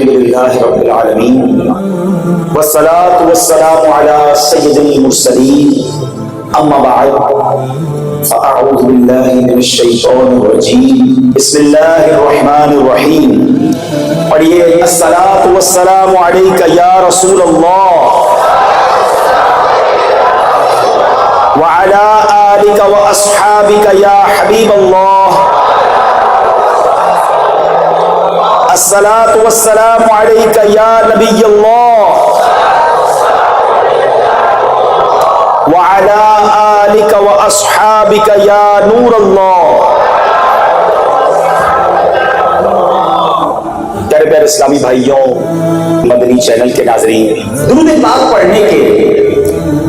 الحمدللہ رب العالمین والصلاة والسلام علی سید المرسلین اما بعد فاعوذ باللہ من الشیطان الرجیم بسم اللہ الرحمن الرحیم. پڑھیے الصلاة والسلام علیک یا رسول اللہ وعلی آلک واصحابک یا حبیب اللہ. الصلاة والسلام علیک یا نبی اللہ وعلی آلک واصحابک یا نور اللہ. پیارے پیارے اسلامی بھائیوں، مدنی چینل کے ناظرین، درود پاک پڑھنے کے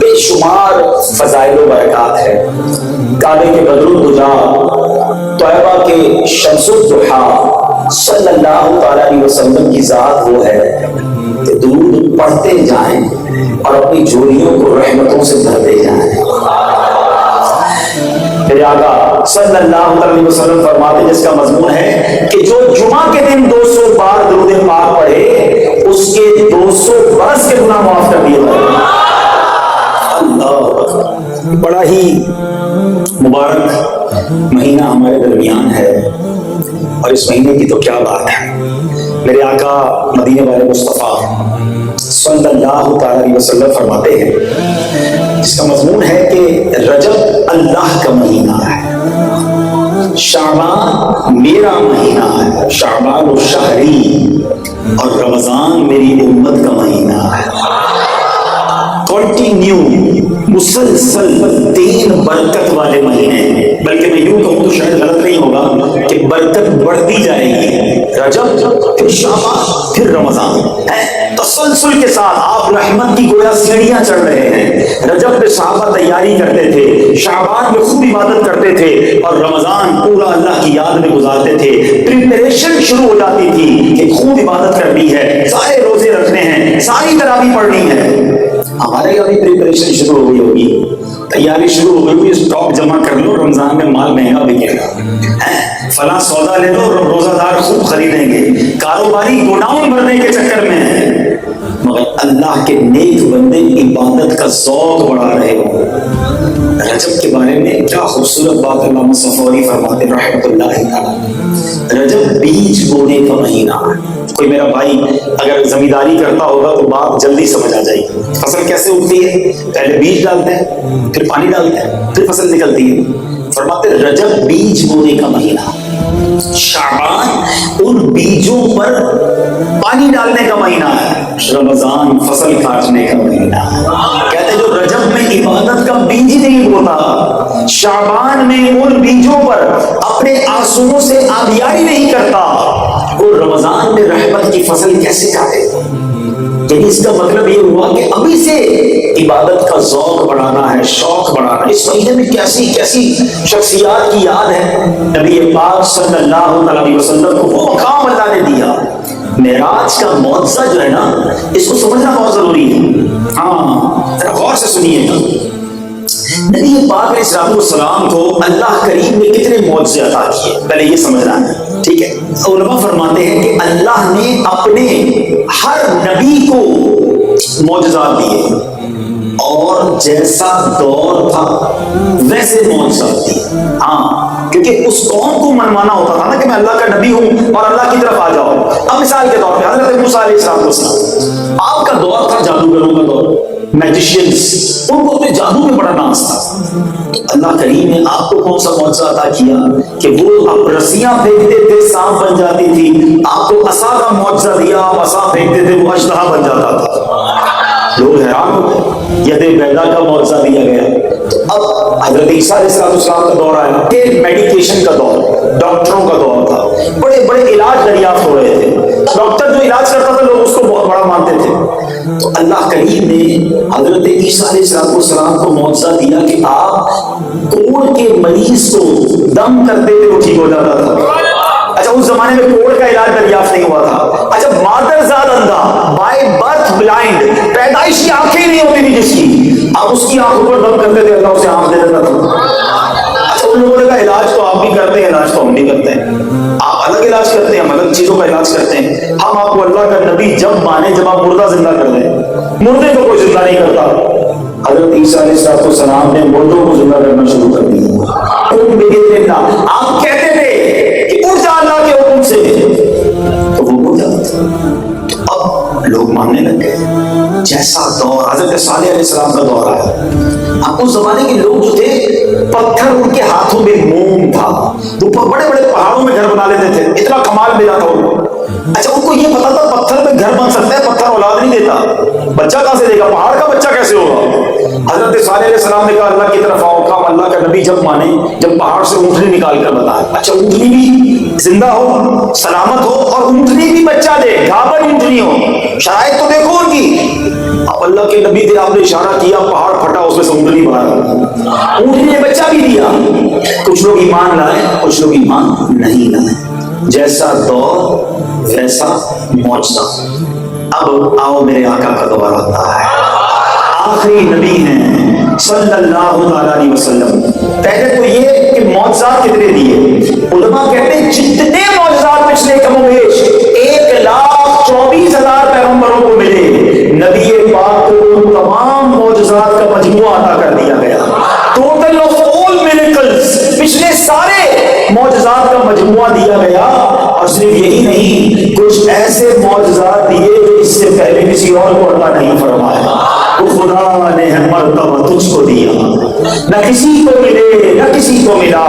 بے شمار فضائل و برکات ہے. کعبے کے بدر الدجا، طیبہ کے شمس الضحیٰ صلی اللہ تعالی علیہ وسلم کی ذات وہ ہے کہ درود پڑھتے جائیں اور اپنی جھولیوں کو رحمتوں سے بھرتے جائیں. میرے آقا صلی اللہ علیہ وسلم فرماتے جس کا مضمون ہے کہ جو جمعہ کے دن 200 بار درود پاک پڑھے اس کے 200 برس کے گناہ معاف کر دیے جائیں. اللہ، بڑا ہی مبارک مہینہ ہمارے درمیان ہے، اور اس مہینے کی تو کیا بات ہے. میرے آقا مدینے والے مصطفیٰ صلی اللہ تعالی علیہ وسلم فرماتے ہیں جس کا مضمون ہے کہ رجب اللہ کا مہینہ ہے، شعبان میرا مہینہ ہے، شعبان و شہری، اور رمضان میری امت کا مہینہ ہے. کنٹینیو، مسلسل 3 برکت والے مہینے، بلکہ میں یوں کہوں تو شاید غلط نہیں ہوگا کہ برکت بڑھتی جائے گی. رجب، پھر شعبان، پھر رمضان، تسلسل کے ساتھ آپ رحمت کی گویا سیڑھیاں چڑھ رہے ہیں. رجب میں صحابہ تیاری کرتے تھے، شعبان میں خوب عبادت کرتے تھے، اور رمضان پورا اللہ کی یاد میں گزارتے تھے. پریپریشن شروع ہو جاتی تھی کہ خوب عبادت کرنی ہے، سارے روزے رکھنے ہیں، ساری تراویح پڑھنی ہے. ہمارے یہاں بھی پریپریشن شروع ہو گئی ہوگی، تیاری شروع ہو گئی ہوگی. اسٹاک جمع کر لو، رمضان میں مال مہنگا بکے گا، فلاں سودا لے لو، روزہ دار خوب خریدیں گے. کاروباری گوڈاؤن بھرنے کے چکر میں ہے، مگر اللہ کے نیک بندے عبادت کا ذوق بڑھا رہے ہو. رجب کے بارے میں کیا خوبصورت بات علامہ صفوری فرماتے رحمۃ اللہ تعالی، رجب بیج بونے کا مہینہ ہے. کوئی میرا بھائی اگر زمینداری کرتا ہوگا تو بات جلدی سمجھ آ جائے گی. فصل کیسے اگتی ہے؟ پہلے بیج ڈالتے ہیں، پھر پانی ڈالتے ہیں، پھر فصل نکلتی ہے. فرماتے رجب بیج بونے کا مہینہ، شعبان ان بیجوں پر پانی ڈالنے کا مہینہ ہے، رمضان فصل کاٹنے کا مہینہ ہے. کہتے ہیں جو رجب میں عبادت کا بیج ہی نہیں بوتا، شعبان میں ان بیجوں پر اپنے آنسوؤں سے آبیاری نہیں کرتا، وہ رمضان میں رحمت کی فصل کیسے کاٹے؟ یعنی اس کا مطلب یہ ہوا کہ ابھی سے عبادت کا ذوق بڑھانا ہے، شوق بڑھانا. اس مہینے میں کیسی کیسی شخصیات کی یاد ہے. نبی پاک صلی اللہ علیہ وسلم کو وہ مقام اللہ نے دیا. معراج کا معجزہ جو ہے نا، اس کو سمجھنا بہت ضروری ہے. ہاں، ذرا غور سے سنیے گا. نبی پاک علیہ الصلوۃ والسلام کو اللہ کریم نے کتنے معجزے عطا کیے، پہلے یہ سمجھنا ہے. ٹھیک ہے، علماء فرماتے ہیں کہ اللہ نے اپنے ہر نبی کو معجزات دیے، اور جیسا دور تھا ویسے معجزات دیے. ہاں، کیونکہ اس قوم کو منوانا ہوتا تھا نا کہ میں اللہ کا نبی ہوں اور اللہ کی طرف آ جاؤ. اب مثال کے طور پہ حضرت موسیٰ علیہ السلام، آپ کا دور تھا جادوگروں کا دور، میجیشینز، ان کو اپنے جادو میں بڑا ناز تھا. اللہ کریم نے آپ کو کون سا معجزہ عطا کیا کہ وہ آپ رسیاں پھینکتے تھے سانپ بن جاتی تھی. آپ کو عصا کا معجزہ دیا، آپ عصا پھینکتے تھے وہ اژدہا بن جاتا تھا. لوگ حیران ہوتے. ید بیضا کا معجزہ دیا گیا. تو اب حضرت عیسیٰ علیہ السلام کا دور آیا کہ میڈیکیشن کا دور، ڈاکٹروں کا دور تھا. بڑے بڑے علاج دریافت ہو رہے تھے. ڈاکٹر جو علاج کرتا تھا لوگ اس کو بہت بڑا مانتے تھے. تو اللہ کریم نے حضرت عیسیٰ علیہ السلام کو معجزہ دیا کہ آپ کوڑ کے مریض کو دم کرتے تھے وہ ٹھیک ہو جاتا تھا. اچھا، اس زمانے میں کوڑ کا علاج دریافت نہیں ہوا تھا. اچھا، مادر زاد اندھا، بائی برتھ بلائنڈ، پیدائشی آنکھیں نہیں ہوتی تھی جس کی، آپ اس کی آنکھوں پر دم کرتے تھے، اللہ اسے آنکھ دے دیتا تھا. اچھا، ان لوگوں نے کہا علاج تو آپ بھی کرتے ہیں، علاج تو ہم بھی کرتے ہیں، آپ الگ علاج کرتے ہیں، ہم الگ چیزوں کا علاج کرتے ہیں، ہم آپ کو اللہ کا نبی جب مانے جب آپ مردہ زندہ کر دیں، مردے کو کوئی زندہ نہیں کرتا۔ حضرت عیسیٰ علیہ السلام نے مردوں کو زندہ کرنا شروع کر دیا۔ آپ کہتے تھے کہ اٹھ جا اللہ کے حکم سے، تو وہ اٹھ جاتا تھا۔ اب لوگ ماننے لگ گئے۔ جیسا دور حضرت صالح علیہ السلام کا دور آیا، اب اس زمانے کے لوگ جو تھے پتھر ان کے ہاتھوں میں موم تھا، وہ بڑے بڑے پہاڑوں میں گھر بنا لیتے تھے، اتنا کمال ملا تھا ان کو۔ اچھا ان کو یہ پتا تھا پتھر میں گھر بن سکتا ہے، پتھر اولاد نہیں دیتا، بچہ کہاں سے دے گا، پہاڑ کا بچہ کیسے ہوگا؟ حضرت صالح علیہ السلام نے کہا اللہ کی طرف آؤ، کہا اللہ کا نبی جب مانے جب پہاڑ سے اونٹنی نکال کر بتائے، اچھا اونٹنی بھی زندہ ہو، سلامت ہو، اور اونٹنی بھی بچہ دے، گھابر اونٹنی ہو، شرائط تو دیکھو ان کی۔ اب اللہ کے نبی تھے، آپ نے اشارہ کیا، پہاڑ پھٹا، اس میں سے اونٹنی باہر، اونٹنی نے بچہ بھی دیا۔ کچھ لوگ ایمان لائے، کچھ لوگ ایمان نہیں لائے۔ جیسا دور ویسا معجزہ۔ اب آؤ میرے آقا کا دور آتا ہے، آخری نبی ہیں صلی اللہ علیہ وسلم۔ پہلے تو یہ کہ معجزات کتنے دیے، علماء کہتے ہیں جتنے معجزات پچھلے کم و بیش 1,24,000 پیغمبروں کو ملے، نبی پاک کو تمام معجزات کا مجموعہ عطا کر دیا گیا۔ ٹوٹل آف آل میریکلز، پچھلے سارے معجزات کا مجموعہ دیا گیا۔ اور صرف یہی نہیں، کچھ ایسے معجزات دیے جو اس سے پہلے کسی اور کو عطا نہیں فرمایا۔ خدا نے مرتبہ تجھ کو دیا، نہ کسی کو ملے نہ کسی کو ملا،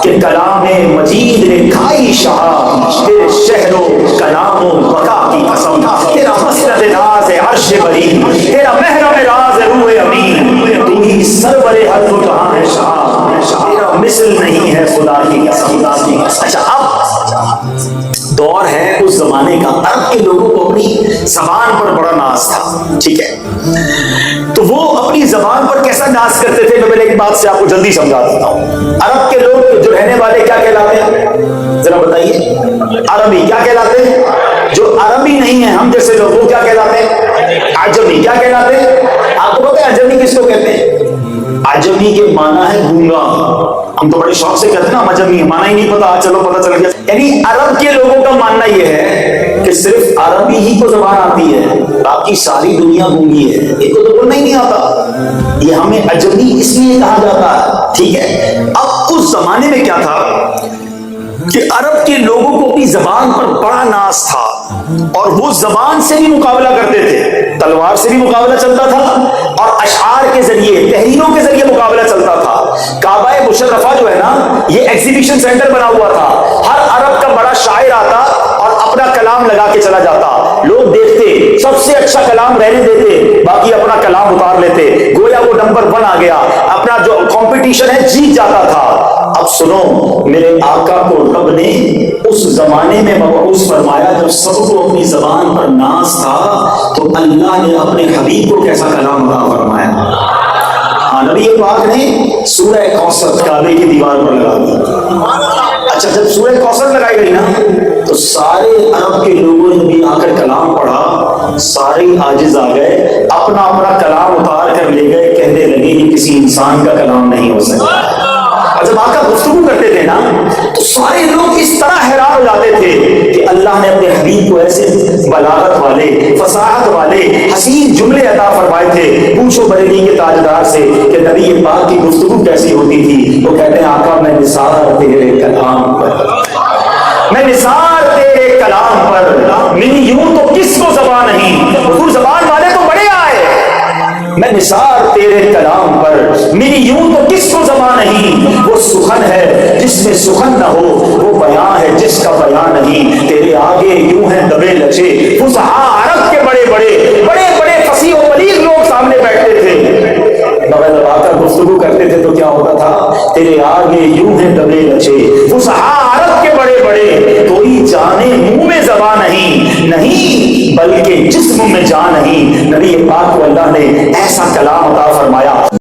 کہ کلام مجید نے کھائی شاہ، تیرے شہر و کلام و بقا کی قسم، تیرا مسند ناز عرش بری، تیرا محرم راز روح امین، تو ہی سرور ہر دو جہاں ہے شاہ، تیرا مثل نہیں ہے خدا کی قسم۔ اچھا اب دور ہے اس زمانے کا، عرب کے لوگوں کو اپنی زبان پر بڑا ناز تھا، ٹھیک ہے؟ تو وہ اپنی زبان پر کیسا ناز کرتے تھے، میں پہلے ایک بات سے آپ کو جلدی سمجھا دیتا ہوں۔ عرب کے لوگ جو رہنے والے کیا کہلاتے ہیں ذرا بتائیے؟ عربی کیا کہلاتے ہیں؟ جو عربی نہیں ہے ہم جیسے لوگ، وہ کیا کہلاتے ہیں؟ عجمی۔ کیا کہلاتے ہیں؟ آپ کو پتہ ہے عجمی کس کو کہتے ہیں؟ عجمی کے معنی ہے گونگا۔ ہم تو بڑے شوق سے کہتے ہیں نا عجمی، معنی ہی نہیں پتا، چلو پتہ چل گیا۔ یعنی عرب کے لوگوں کا ماننا یہ ہے کہ صرف عربی ہی کو زبان آتی ہے، باقی ساری دنیا گونگی ہے، ایک کو تو بولنا ہی نہیں آتا۔ یہ ہمیں عجمی اس لیے کہا جاتا ہے، ٹھیک ہے؟ اب اس زمانے میں کیا تھا کہ عرب کے لوگوں کو اپنی زبان پر بڑا ناز تھا، اور وہ زبان سے بھی مقابلہ کرتے تھے، تلوار سے بھی مقابلہ چلتا تھا، اور اشعار کے ذریعے، تحریروں کے ذریعے مقابلہ چلتا تھا۔ کعبہ مشرفہ جو ہے نا، یہ ایگزیبیشن سینٹر بنا ہوا تھا، ہر عرب کا بڑا شاعر آتا اور اپنا کلام لگا کے چلا جاتا، لوگ دیکھتے، سب سے اچھا کلام رہنے دیتے، باقی اپنا کلام اتار لیتے، گویا وہ نمبر 1 آ گیا، اپنا جو کمپٹیشن ہے جیت جاتا تھا۔ اب سنو، میرے آقا کو رب نے اس زمانے میں مبعوث فرمایا جب سب کو اپنی زبان پر ناز تھا، تو اللہ نے اپنے حبیب کو کیسا کلام عطا فرمایا۔ نبی پاک نے سورہ کوثر کعبے کی دیوار پر لگا دی۔ اچھا جب سورہ کوثر لگائی گئی نا، تو سارے عرب کے لوگوں نے بھی آ کر کلام پڑھا، سارے عاجز آ گئے، اپنا اپنا کلام اتار کر لے گئے، کہنے لگے کہ کسی انسان کا کلام نہیں ہو سکتا۔ اور جب آقا گفتگو کرتے تھے نا، تو سارے لوگ اس طرح حیران ہو جاتے تھے کہ اللہ نے اپنے حبیب کو ایسے بلاغت والے، فصاحت والے حسین جملے عطا فرمائے تھے۔ پوچھو بریلی کے تاجدار سے کہ نبی پاک کی گفتگو کیسی ہوتی تھی، وہ کہتے ہیں آقا میں نثار تیرے کلام پر، میں نثار تیرے کلام پر، میری یوں تو کس کو زبان نہیں، حضور زبان والے تو بڑے آئے، میں نثار تیرے کلام پر، میری یوں تو کس کو زبان نہیں، وہ سخن ہے جس میں سخن نہ ہو، وہ بیان ہے جس کا بیان نہیں، تیرے آگے یوں ہیں دبے لچے، فصحاء عرب کے بڑے بڑے فصیح و بلیغ لوگ سامنے بیٹھتے تھے، مگر جب آ کر گفتگو کرتے تھے تو کیا ہوتا تھا، تیرے آگے یوں ہیں دبے لچے، فصحاء عرب کے بڑے کوئی جانے منہ میں زبان نہیں بلکہ جسم میں جان نہیں۔ نبی پاک کو اللہ نے ایسا کلام عطا فرمایا۔